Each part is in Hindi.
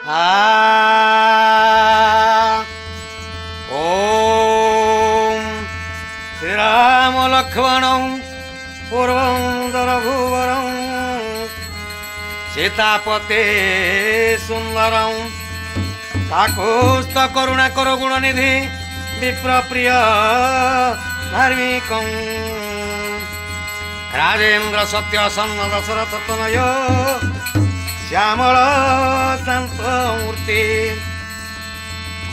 ओम श्री राम लक्ष्मण पूर्वंदर भुवरं सीतापते सुंदरं काकुस्त करुणा कर गुण निधि विप्र प्रिय धार्मिक राजेन्द्र सत्य सन्न दशरथ तनय श्यामल शांत मूर्ति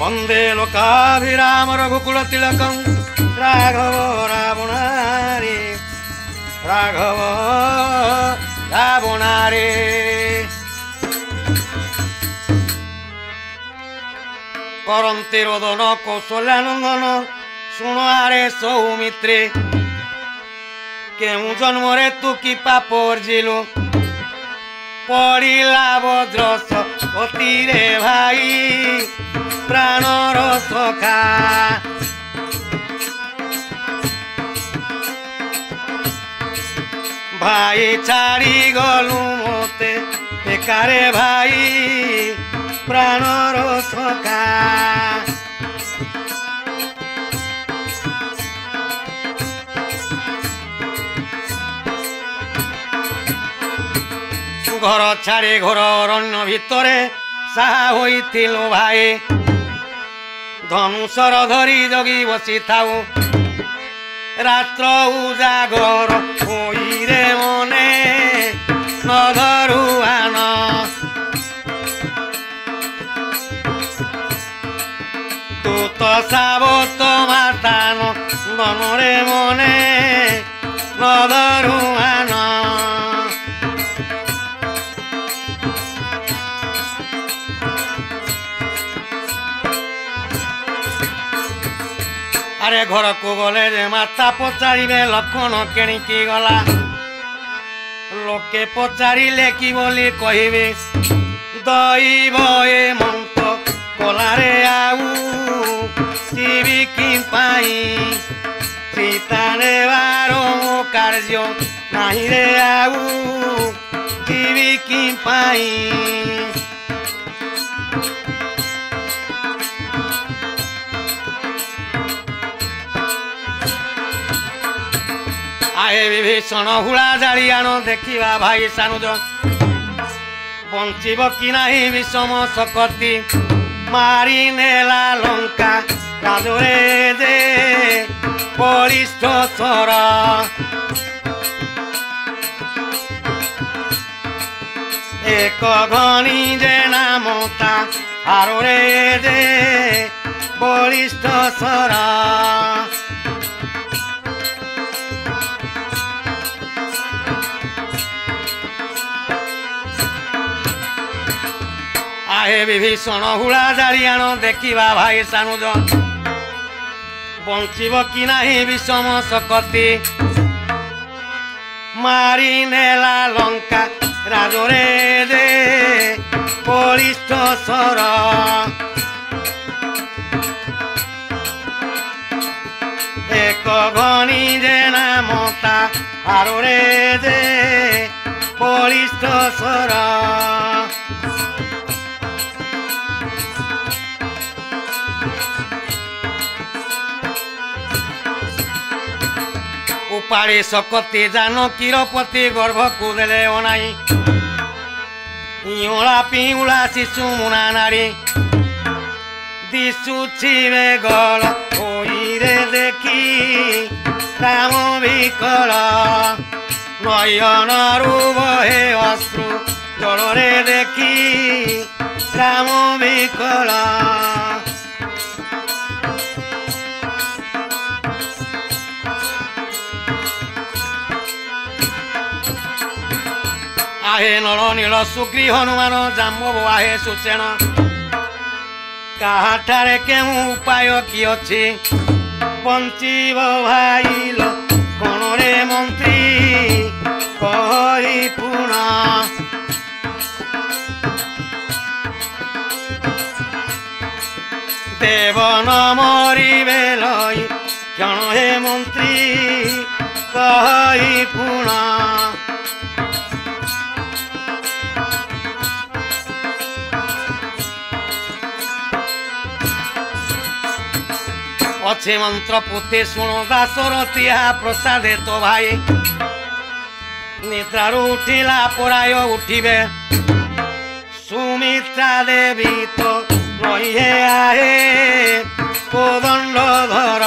वंदे लोकाभिराम रघुकुल तिलकं राघव रावणारे राघव रावणारे करन्ति रोदन कौशल्यानंदन शुणारे सौमित्रे केउ जन्मरे तू कि पाप अर्जिलु पड़िला वज्रस गतिरे भाई प्राणर सखा भाई छाड़ी गलु मते बेकारे भाई प्राणर सखा घर छाड़ी घर अरण्य भितरे साहा होइथिलु भाई धनुषर धरी जगी बसी थाऊ रात्र उजागर होई रे मने न धरुआन तू तो साबत मातान बनरे मने न धरुआन अरे घर को गले जे माता पचारे लक्षण केणिकी गला लोके पचारे कि बोली कहबे दैव ए मंत कलारे आऊ जीवी कि सीता नेबार मो कार्य नहीं रे आऊ जीवी कि आए विभीषण हुड़ा जाली आण देखा भाई सानुज बंचब कि नहीं विषम सकती मारी नेला लंका राजरे दे बलिष्ठ स्वर एक घनी जे नामता आरोरे दे बलिष्ठ स्वर आए विभीषण हुड़ा जालियाण देखा भाई सानुज बंचब कि नहीं विषम सकती मारी नेला लंका राजरे दे बलिष्ठ स्वर एक घनी जे नामता आरोरे दे बलिष्ठ स्वर उपाड़ी सकती जानकीर पति गर्भ को देले अनाई इला पिउला शिशु मुना नारी दिशुछि गल रे देखी राम विकल नयनरु बहे अश्रु जलरे देखी राम विकल आहे नल नील सुग्री हनुमान जाम्बव आहे सुसेन काहाठारे केउ उपाय कि अछि बंचीब भाई कोण रे मंत्री कहि पुण देवन मरिबे लई क्षण हे मंत्री कहि पुण ଅଛି ମନ୍ତ୍ର ପୋତେ ଶୁଣ ଦାସର ତିହା ପ୍ରସାଦେ ତ ଭାଇ ନିଦ୍ରାରୁ ଉଠିଲା ପରାୟ ଉଠିବେ ସୁମିତ୍ରା ଦେବୀ ତ ନଇହେ ଆହେ କୋଦଣ୍ଡ ଧର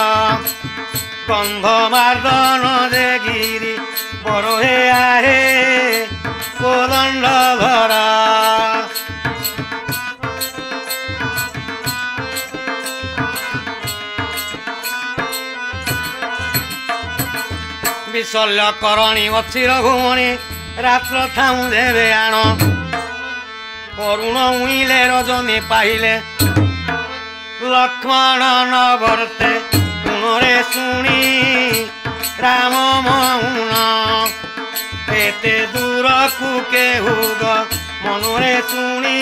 ଗନ୍ଧ ମାର୍ଦନ ଯେ ଗିରି ବରହେ ଆହେ କୋଦଣ୍ଡ ଧର ବିଶଲ୍ୟ କରଣୀ ଅଛି ରଘୁମଣି ରାତ୍ର ଥାଉ ଦେବେ ଆଣ କରୁଣ ଉଇଲେ ରଜନୀ ପାଇଲେ ଲକ୍ଷ୍ମଣ ନବର୍ତ୍ତେ ଗୁଣରେ ଶୁଣି ରାମ ମଉନ ଏତେ ଦୂରକୁ କେହୁଗ ମନରେ ଶୁଣି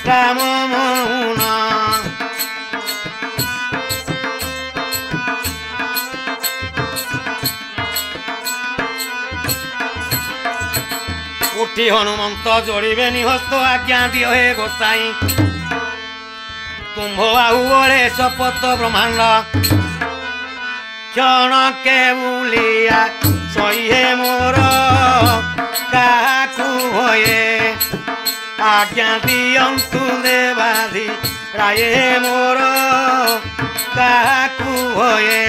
ରାମ ମଉନ ଉଠି ହନୁମନ୍ତ ଯୋଡ଼ିବେନି ହସ୍ତ ଆଜ୍ଞା ଦିଅ ହେ ଗୋସାଇଁ ତୁମ୍ଭ ବାହୁ ବଳେ ଶପଥ ବ୍ରହ୍ମାଣ୍ଡ କ୍ଷଣ କେବୁଲିଆ ସହିଏ ମୋର କାହାକୁ ଭଏ ଆଜ୍ଞା ଦିଅନ୍ତୁ ଦେବାଧି ରାୟେ ମୋର କାହାକୁ ଭଏ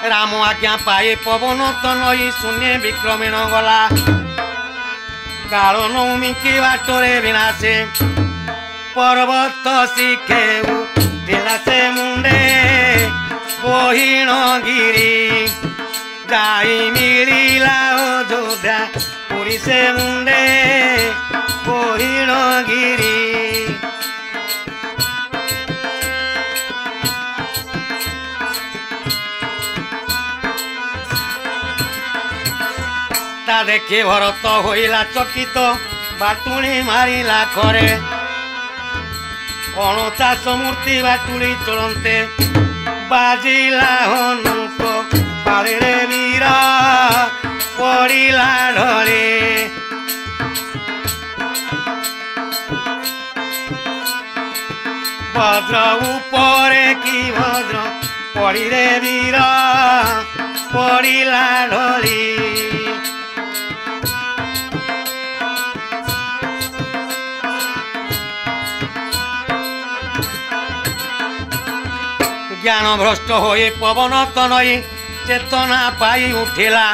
राम आज्ञा पाए पवन तनई शून्य विक्रमीण गला काल नौमी की बाटरे विनाशे पर्वत शिखेऊ से मुंडे बहिण गिरी जाई मिलिला अयोध्या पुरी से मुंडे बहिण गिरी ता देखी भरत होइला चकित बाटुणी मारिला करे अणचाश मूर्ति बाटुणी चलते बाजिला हनुक पारे वीरा पड़िला ढले भद्र उपरे की भद्र पड़ी रे वीरा पड़िला ढली ज्ञान भ्रष्ट होए पवन तनई चेतना पाई उठिला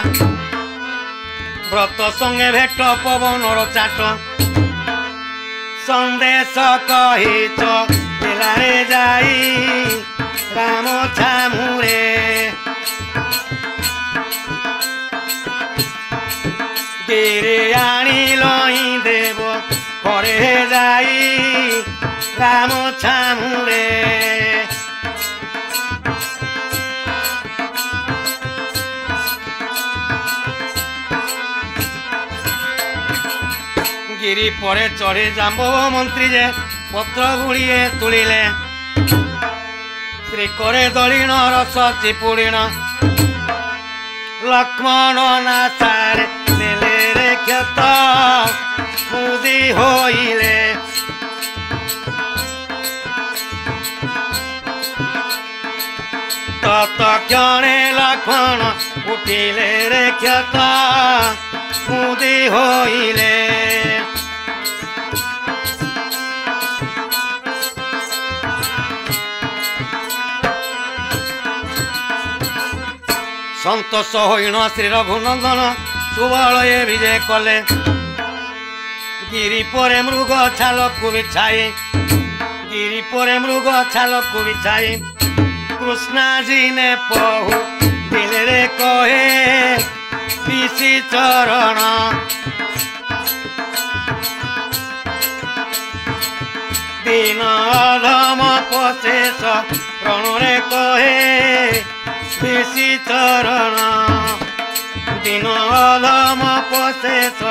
व्रत संगे भेट पवन चाट संदेश कहिच रे जाई राम छामुरे गिरे आनिल देव घरे जाई राम छामुरे गिरी परे चढ़े जाम्बो मंत्री जे पत्र गुड़िए तुलिले श्री करे दलिण रस चिपुड़िण लक्ष्मण नासारे नेले रे क्षत मुदी होइले तत्क्षणे लक्ष्मण उठिले रे क्षत मुदी होइले संतोष होइण श्री रघुनंदन सुबल विजय कले गिरी परे मृग छाल को बिछाई गिरी परे मृग छाल को बिछाई कृष्णा जी ने पहु दिल रे कहे पिसी चरण दीन अधम पशेष रण रे कहे पिसी चरण दीन अधम पशेष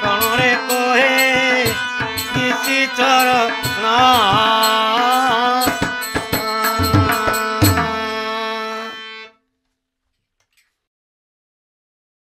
रण रे कहे पिसी चरण